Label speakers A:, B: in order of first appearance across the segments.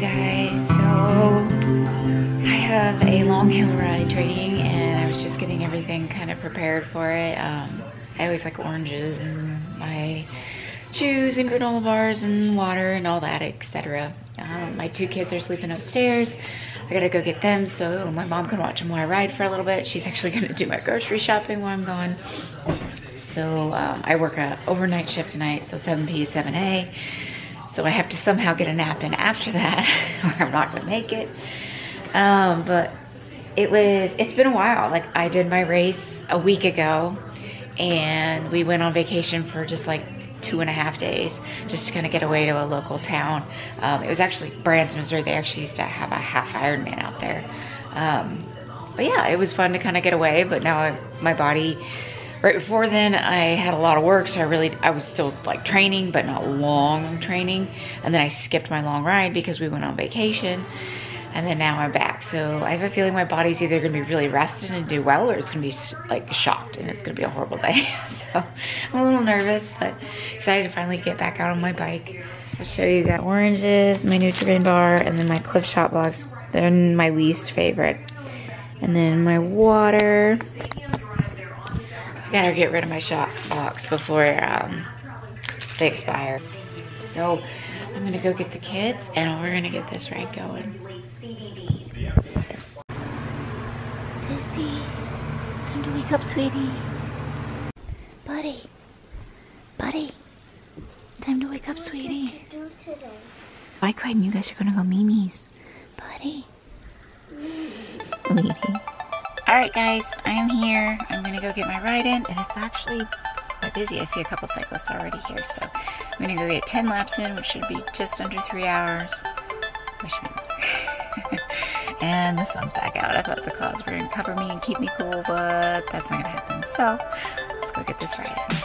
A: guys. So I have a long hill ride training and I was just getting everything kind of prepared for it. I always like oranges and my chews and granola bars and water and all that, etc. My two kids are sleeping upstairs. I gotta go get them so my mom can watch them while I ride for a little bit. She's actually gonna do my grocery shopping while I'm gone. So I work a overnight shift tonight, so 7 p to 7 a. So I have to somehow get a nap in after that or I'm not gonna make it. But it's been a while. Like, I did my race a week ago and we went on vacation for just like 2.5 days just to kind of get away to a local town. It was actually Branson, Missouri. They actually used to have a half Ironman out there. But yeah, it was fun to kind of get away, but now my body, right before then I had a lot of work, so I was still like training, but not long training. And then I skipped my long ride because we went on vacation. And then now I'm back. So I have a feeling my body's either gonna be really rested and do well, or it's gonna be like shocked and it's gonna be a horrible day. So I'm a little nervous, but excited to finally get back out on my bike. I'll show you that oranges, my Nutrigrain bar, and then my Cliff Shot blocks. They're my least favorite. And then my water. Gotta get rid of my shot box before they expire. So I'm gonna go get the kids and we're gonna get this ride going. Sissy, time to wake up, sweetie. Buddy, time to wake up, sweetie. Bike ride and you guys are gonna go Mimi's. Buddy. Sweetie. Alright guys, I'm here. I'm gonna go get my ride in, and it's actually quite busy. I see a couple cyclists already here, so I'm gonna go get 10 laps in, which should be just under 3 hours. Wish me luck. And the sun's back out. I thought the clouds were gonna cover me and keep me cool, but that's not gonna happen. So let's go get this ride in.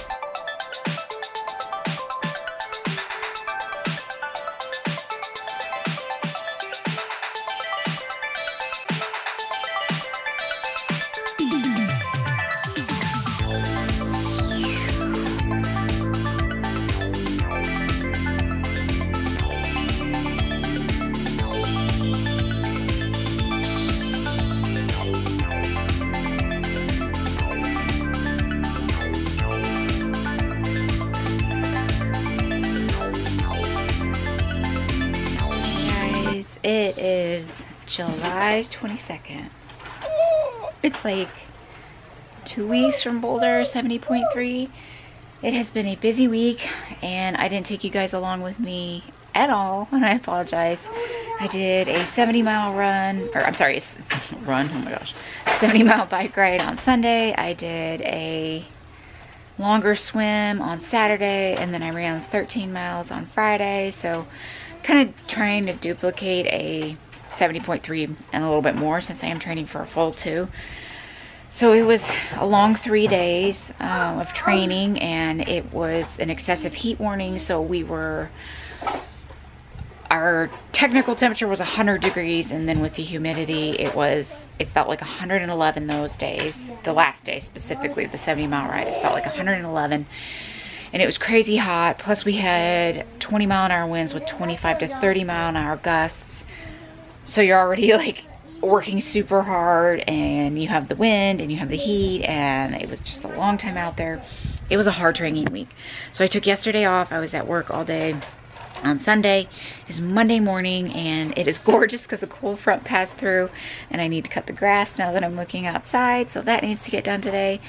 A: It is July 22nd. It's like 2 weeks from Boulder 70.3. It has been a busy week and I didn't take you guys along with me at all, and I apologize. I did a 70-mile run, or I'm sorry, run, oh my gosh, 70-mile bike ride on Sunday. I did a longer swim on Saturday, and then I ran 13 miles on Friday. So kind of trying to duplicate a 70.3 and a little bit more, since I am training for a full 2. So it was a long 3 days of training, and it was an excessive heat warning. So our technical temperature was 100 degrees, and then with the humidity it felt like 111 those days. The last day specifically, the 70-mile ride, it felt like 111. And it was crazy hot. Plus we had 20-mile-an-hour winds with 25 to 30-mile-an-hour gusts. So you're already like working super hard, and you have the wind and you have the heat, and it was just a long time out there. It was a hard training week. So I took yesterday off. I was at work all day. On Sunday is Monday morning, and it is gorgeous because a cold front passed through, and I need to cut the grass now that I'm looking outside, so that needs to get done today.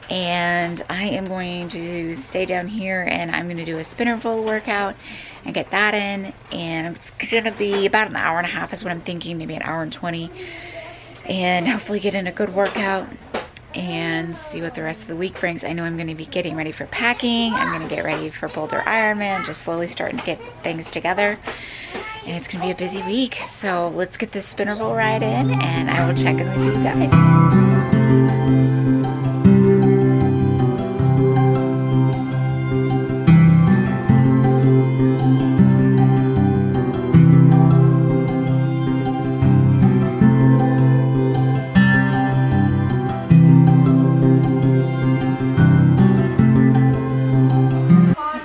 A: And I am going to stay down here and I'm going to do a spinnerful workout and get that in, and it's going to be about an hour and a half is what I'm thinking, maybe an hour and 20, and hopefully get in a good workout and see what the rest of the week brings. I know I'm going to be getting ready for packing. I'm going to get ready for Boulder Ironman, just slowly starting to get things together, and it's going to be a busy week. So let's get this spinnerful ride in and I will check in with you guys.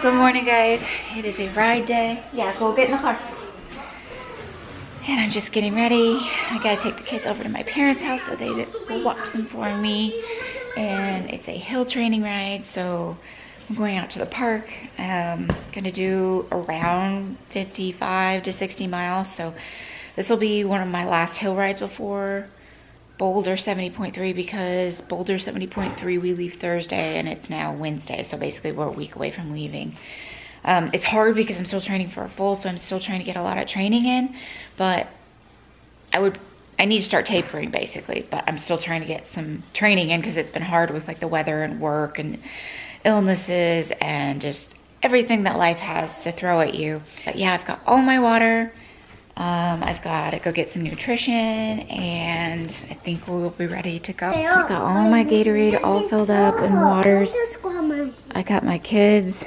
A: Good morning, guys. It is a ride day. Yeah, go get in the car. And I'm just getting ready. I gotta take the kids over to my parents' house so they will watch them for me. And it's a hill training ride, so I'm going out to the park. Gonna do around 55 to 60 miles. So this will be one of my last hill rides before Boulder 70.3, because Boulder 70.3 we leave Thursday and it's now Wednesday. So basically we're a week away from leaving. It's hard because I'm still training for a full, so I'm still trying to get a lot of training in, but I need to start tapering basically, but I'm still trying to get some training in because it's been hard with like the weather and work and illnesses and just everything that life has to throw at you. But yeah, I've got all my water. I've got to go get some nutrition, and I think we'll be ready to go. I've got all my Gatorade all filled up and waters. I got my kids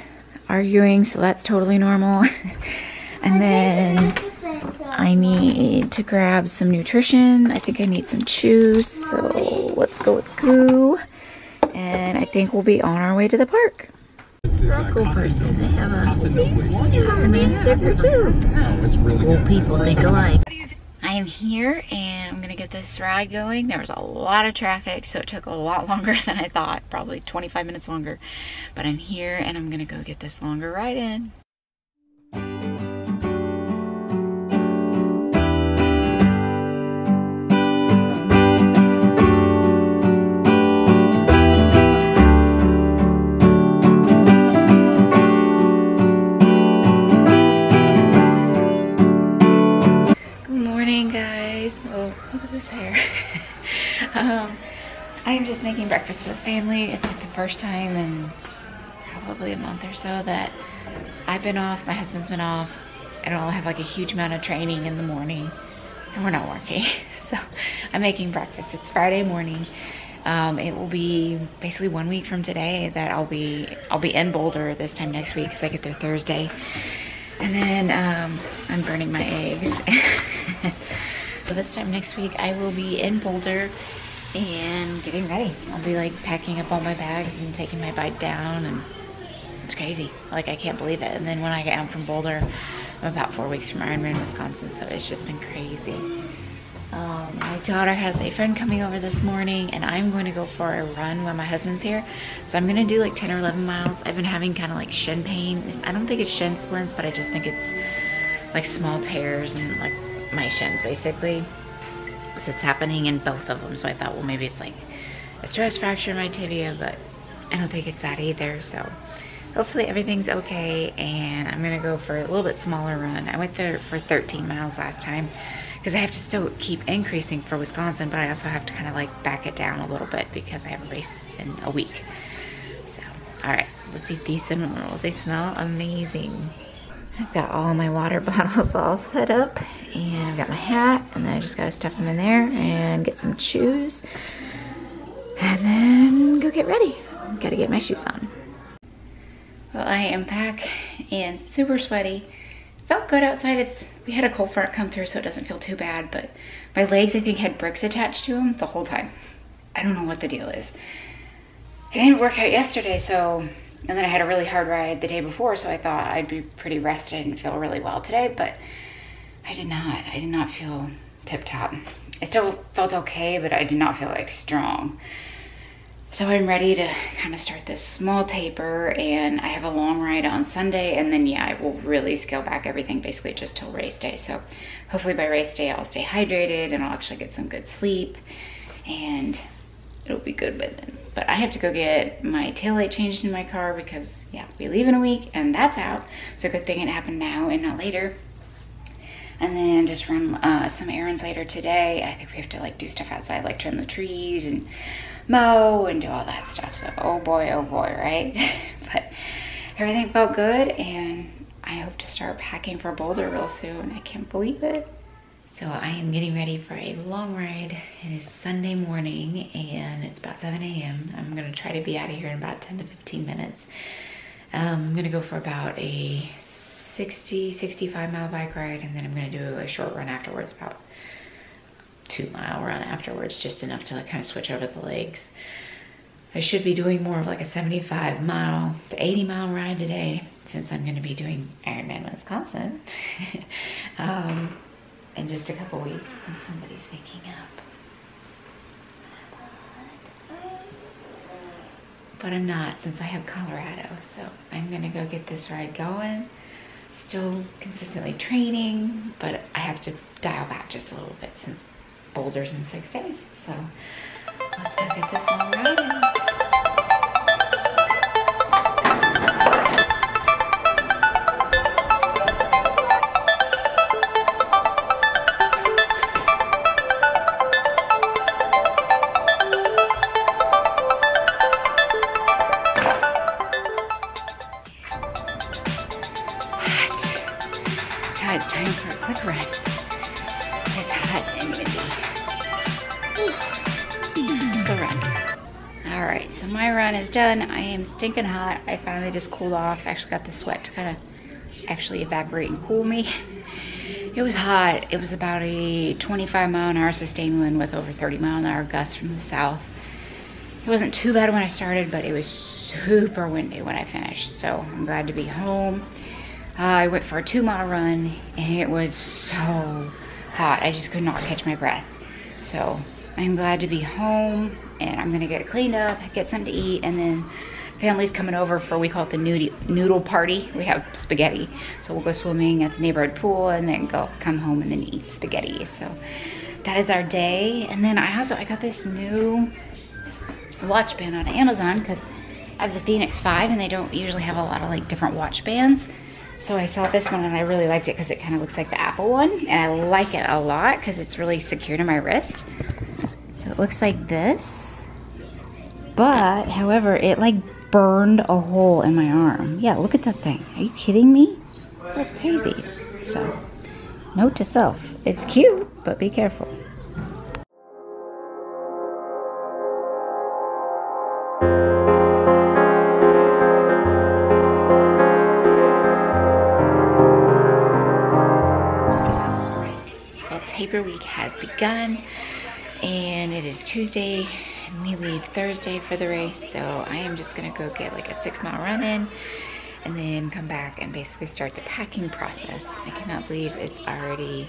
A: arguing, so that's totally normal. And then I need to grab some nutrition. I think I need some chews, so let's go with goo. And I think we'll be on our way to the park. A cool person. They have a Ironman sticker too. Cool people think alike. I am here and I'm gonna get this ride going. There was a lot of traffic, so it took a lot longer than I thought, probably 25 minutes longer. But I'm here and I'm gonna go get this longer ride in. I'm just making breakfast for the family. It's like the first time in probably a month or so that I've been off, my husband's been off. I don't have like a huge amount of training in the morning and we're not working. So I'm making breakfast. It's Friday morning. It will be basically 1 week from today that I'll be in Boulder this time next week because I get there Thursday. And then I'm burning my eggs. So this time next week I will be in Boulder and getting ready. I'll be like packing up all my bags and taking my bike down, and it's crazy. Like I can't believe it. And then when I get home from Boulder, I'm about 4 weeks from Ironman Wisconsin, so it's just been crazy. My daughter has a friend coming over this morning and I'm going to go for a run when my husband's here. So I'm gonna do like 10 or 11 miles. I've been having kind of like shin pain. I don't think it's shin splints, but I just think it's like small tears and like my shins basically. So it's happening in both of them. So I thought, well, maybe it's like a stress fracture in my tibia, but I don't think it's that either. So hopefully everything's okay. And I'm gonna go for a little bit smaller run. I went there for 13 miles last time because I have to still keep increasing for Wisconsin, but I also have to kind of like back it down a little bit because I have a race in a week. So, all right, let's eat these cinnamon rolls. They smell amazing. I've got all my water bottles all set up, and I've got my hat, and then I just gotta stuff them in there and get some chews, and then go get ready. Gotta get my shoes on. Well, I am back and super sweaty. Felt good outside. We had a cold front come through, so it doesn't feel too bad, but my legs, I think, had bricks attached to them the whole time. I don't know what the deal is. I didn't work out yesterday, and then I had a really hard ride the day before, so I thought I'd be pretty rested and feel really well today, but I did not. I did not feel tip-top. I still felt okay, but I did not feel like strong. So I'm ready to kind of start this small taper, and I have a long ride on Sunday, and then yeah, I will really scale back everything basically just till race day. So hopefully by race day I'll stay hydrated and I'll actually get some good sleep, and it'll be good by then. But I have to go get my taillight changed in my car because yeah, we leave in a week and that's out. So good thing it happened now and not later. And then just run some errands later today. I think we have to like do stuff outside, like trim the trees and mow and do all that stuff. So oh boy, right? But everything felt good, and I hope to start packing for Boulder real soon. I can't believe it. So I am getting ready for a long ride. It is Sunday morning and it's about 7 a.m. I'm gonna try to be out of here in about 10 to 15 minutes. I'm gonna go for about a 65 mile bike ride, and then I'm gonna do a short run afterwards, about 2-mile run afterwards, just enough to like kind of switch over the legs. I should be doing more of like a 75 mile to 80 mile ride today since I'm gonna be doing Ironman Wisconsin. in just a couple weeks. And somebody's waking up. But I'm not, since I have Colorado. So I'm gonna go get this ride going. Still consistently training, but I have to dial back just a little bit since Boulder's in 6 days. So let's go get this all riding. It's time for a quick run. It's hot and windy. Let's go run. All right, so my run is done. I am stinking hot. I finally just cooled off. Actually got the sweat to kind of actually evaporate and cool me. It was hot. It was about a 25-mile-an-hour sustained wind with over 30-mile-an-hour gusts from the south. It wasn't too bad when I started, but it was super windy when I finished. So I'm glad to be home. I went for a 2-mile run and it was so hot. I just could not catch my breath. So I'm glad to be home and I'm gonna get it cleaned up, get something to eat, and then family's coming over for, we call it the noodle party. We have spaghetti. So we'll go swimming at the neighborhood pool and then come home and then eat spaghetti. So that is our day. And then I got this new watch band on Amazon because I have the Phoenix 5 and they don't usually have a lot of like different watch bands. So I saw this one and I really liked it because it kind of looks like the Apple one. And I like it a lot because it's really secure to my wrist. So it looks like this. But, however, it like burned a hole in my arm. Yeah, look at that thing. Are you kidding me? That's crazy. So, note to self. It's cute, but be careful. Taper week has begun and it is Tuesday and we leave Thursday for the race, so I am just gonna go get like a 6-mile run in and then come back and basically start the packing process. I cannot believe it's already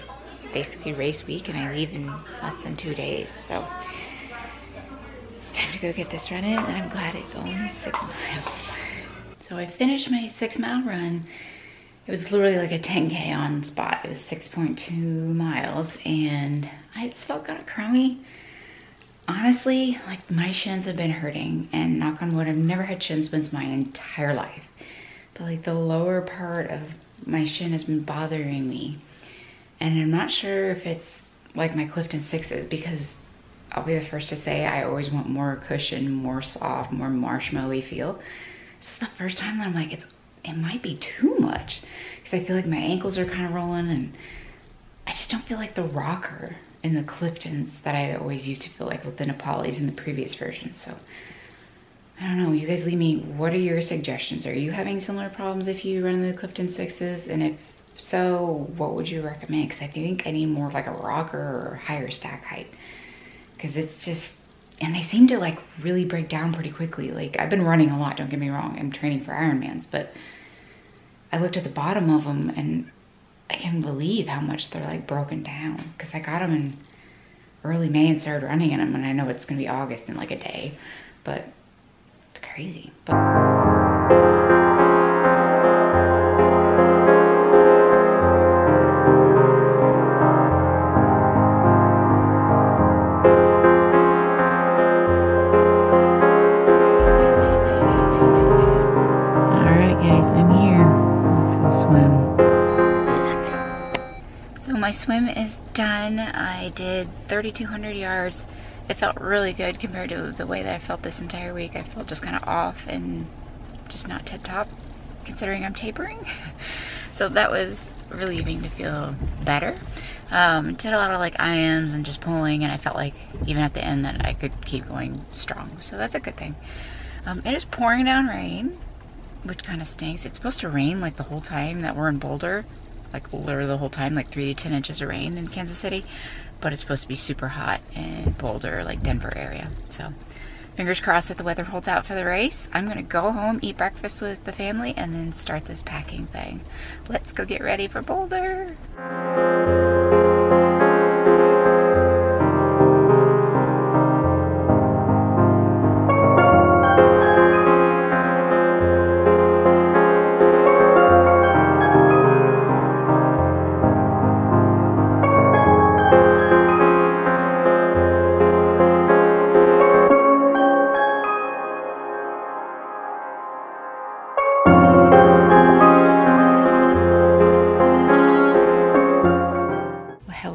A: basically race week and I leave in less than 2 days, so it's time to go get this run in, and I'm glad it's only 6 miles. So I finished my 6-mile run. It was literally like a 10K on spot. It was 6.2 miles and I just felt kind of crummy. Honestly, like my shins have been hurting, and knock on wood, I've never had shin splints my entire life. But like the lower part of my shin has been bothering me. And I'm not sure if it's like my Clifton 6s, because I'll be the first to say I always want more cushion, more soft, more marshmallowy feel. This is the first time that I'm like, it might be too much, because I feel like my ankles are kind of rolling and I just don't feel like the rocker in the Cliftons that I always used to feel like with the Nepalis in the previous version. So I don't know, you guys leave me, what are your suggestions? Are you having similar problems if you run the Clifton 6s? And if so, what would you recommend? Because I think I need more of like a rocker or higher stack height, because it's just, and they seem to like really break down pretty quickly. Like I've been running a lot, don't get me wrong, I'm training for Ironmans, but I looked at the bottom of them and I can't believe how much they're like broken down, because I got them in early May and started running in them, and I know it's gonna be August in like a day, but it's crazy. But my swim is done. I did 3,200 yards. It felt really good compared to the way that I felt this entire week. I felt just kind of off and just not tip-top, considering I'm tapering. So that was relieving to feel better. Did a lot of like IMs and just pulling, and I felt like even at the end that I could keep going strong. So that's a good thing. It is pouring down rain, which kind of stinks. It's supposed to rain like the whole time that we're in Boulder. Like literally the whole time, like 3 to 10 inches of rain in Kansas City, but it's supposed to be super hot in Boulder, like Denver area. So fingers crossed that the weather holds out for the race. I'm gonna go home, eat breakfast with the family, and then start this packing thing. Let's go get ready for Boulder.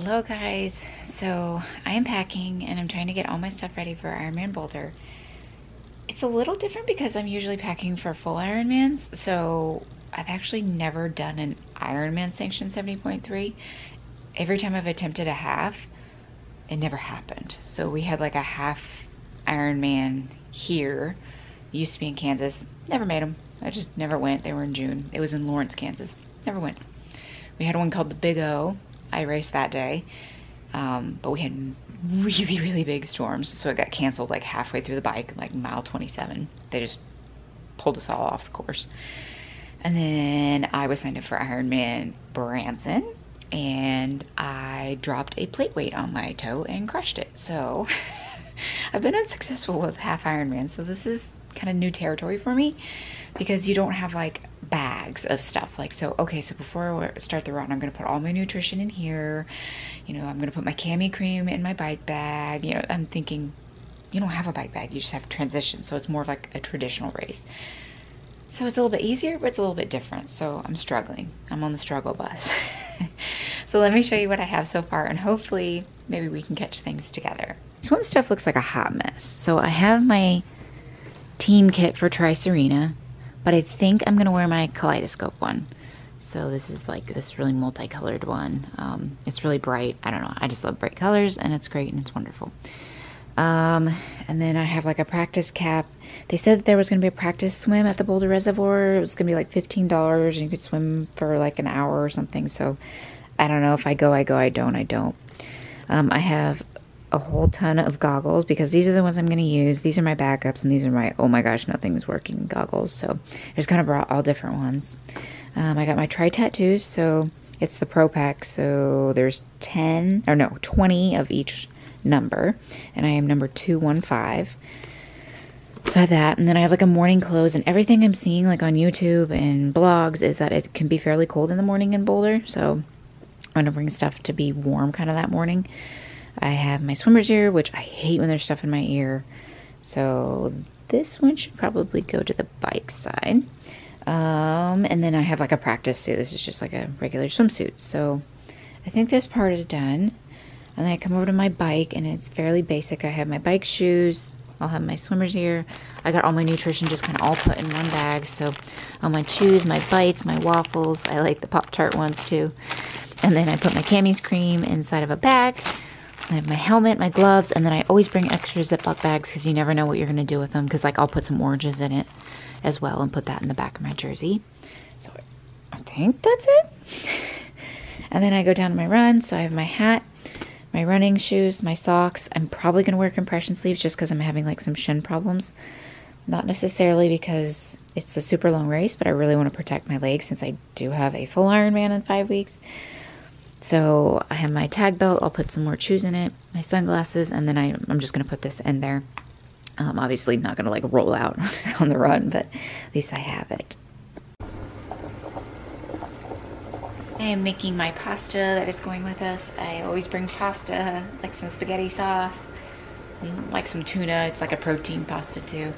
A: Hello guys, so I am packing and I'm trying to get all my stuff ready for Ironman Boulder. It's a little different because I'm usually packing for full Ironmans, so I've actually never done an Ironman sanctioned 70.3. Every time I've attempted a half, it never happened. So we had like a half Ironman here, it used to be in Kansas, never made them. I just never went. They were in June. It was in Lawrence, Kansas, never went. We had one called the Big O. I raced that day, but we had really big storms, so it got canceled like halfway through the bike, like mile 27. They just pulled us all off the course. And then I was signed up for Ironman Branson, and I dropped a plate weight on my toe and crushed it. So I've been unsuccessful with half Ironman, so this is kind of new territory for me because you don't have like bags of stuff. Like, so okay, so before I start the run, I'm gonna put all my nutrition in here, you know, I'm gonna put my cami cream in my bike bag. You know, I'm thinking you don't have a bike bag, you just have transition, so it's more of like a traditional race. So it's a little bit easier, but it's a little bit different. So I'm struggling. I'm on the struggle bus. So let me show you what I have so far, and hopefully maybe we can catch things together. Swim stuff looks like a hot mess. So I have my team kit for Tri-Serena, but I think I'm gonna wear my kaleidoscope one. So this is like this really multicolored one. It's really bright. I don't know, I just love bright colors, and it's great and it's wonderful. And then I have like a practice cap. They said that there was gonna be a practice swim at the Boulder Reservoir. It was gonna be like $15 and you could swim for like an hour or something. So I don't know, if I go, I go, I don't, I don't. I have a whole ton of goggles because these are the ones I'm going to use. These are my backups, and these are my, oh my gosh, nothing's working goggles. So I just kind of brought all different ones. I got my tri-tattoos, so it's the Pro Pack. So there's 20 of each number, and I am number 215. So I have that, and then I have like a morning clothes, and everything I'm seeing like on YouTube and blogs is that it can be fairly cold in the morning in Boulder. So I'm going to bring stuff to be warm kind of that morning. I have my swimmer's ear, which I hate when there's stuff in my ear. So this one should probably go to the bike side. And then I have like a practice suit. This is just like a regular swimsuit. So I think this part is done. And then I come over to my bike, and it's fairly basic. I have my bike shoes. I'll have my swimmer's ear. I got all my nutrition just kind of all put in one bag. So all my chews, my bites, my waffles. I like the Pop-Tart ones too. And then I put my camis cream inside of a bag. I have my helmet, my gloves, and then I always bring extra Ziploc bags because you never know what you're going to do with them, because like I'll put some oranges in it as well and put that in the back of my jersey. So I think that's it. And then I go down to my run, so I have my hat, my running shoes, my socks. I'm probably going to wear compression sleeves just because I'm having like some shin problems. Not necessarily because it's a super long race, but I really want to protect my legs since I do have a full Ironman in 5 weeks. So I have my tag belt. I'll put some more shoes in it, my sunglasses, and then I'm just going to put this in there. Obviously not going to like roll out on the run, but at least I have it. I am making my pasta that is going with us. I always bring pasta, like some spaghetti sauce, and like some tuna. It's like a protein pasta too.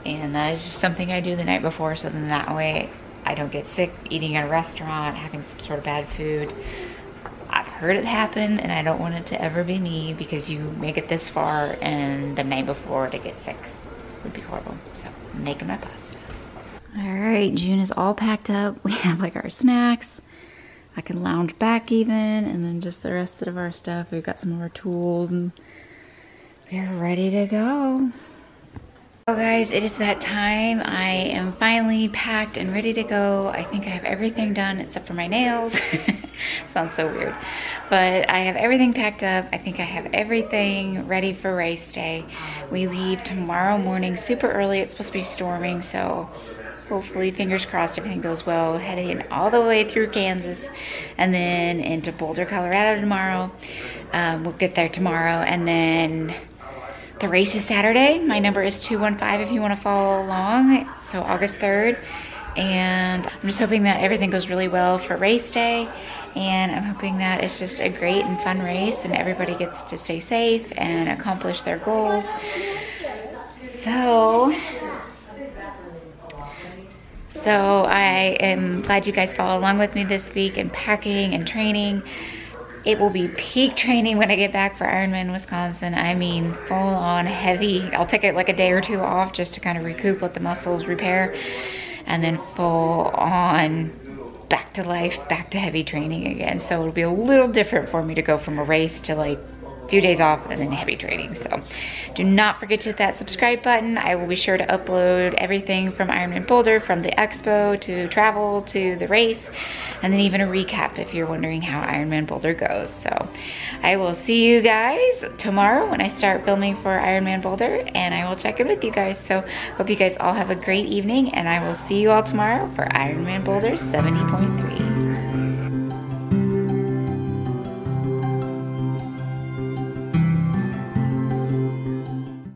A: And it's just something I do the night before, so then that way I don't get sick eating at a restaurant, having some sort of bad food. I've heard it happen, and I don't want it to ever be me, because you make it this far and the night before to get sick would be horrible. So I'm making my pasta. All right, June is all packed up. We have like our snacks. I can lounge back even, and then just the rest of our stuff. We've got some of our tools, and we're ready to go. So guys, it is that time. I am finally packed and ready to go. I think I have everything done except for my nails. Sounds so weird. But I have everything packed up. I think I have everything ready for race day. We leave tomorrow morning super early. It's supposed to be storming, so hopefully, fingers crossed, everything goes well. Heading all the way through Kansas and then into Boulder, Colorado tomorrow. We'll get there tomorrow, and then the race is Saturday. My number is 215 if you want to follow along. So August 3rd. And I'm just hoping that everything goes really well for race day. And I'm hoping that it's just a great and fun race and everybody gets to stay safe and accomplish their goals. So I am glad you guys follow along with me this week in packing and training. It will be peak training when I get back for Ironman Wisconsin. I mean, full on heavy. I'll take it like a day or two off just to kind of recoup, let the muscles repair, and then full on back to life, back to heavy training again. So it'll be a little different for me to go from a race to like a few days off and then heavy training. So do not forget to hit that subscribe button. I will be sure to upload everything from Ironman Boulder, from the expo to travel to the race, and then even a recap if you're wondering how Ironman Boulder goes. So I will see you guys tomorrow when I start filming for Ironman Boulder, and I will check in with you guys. So hope you guys all have a great evening, and I will see you all tomorrow for Ironman Boulder 70.3.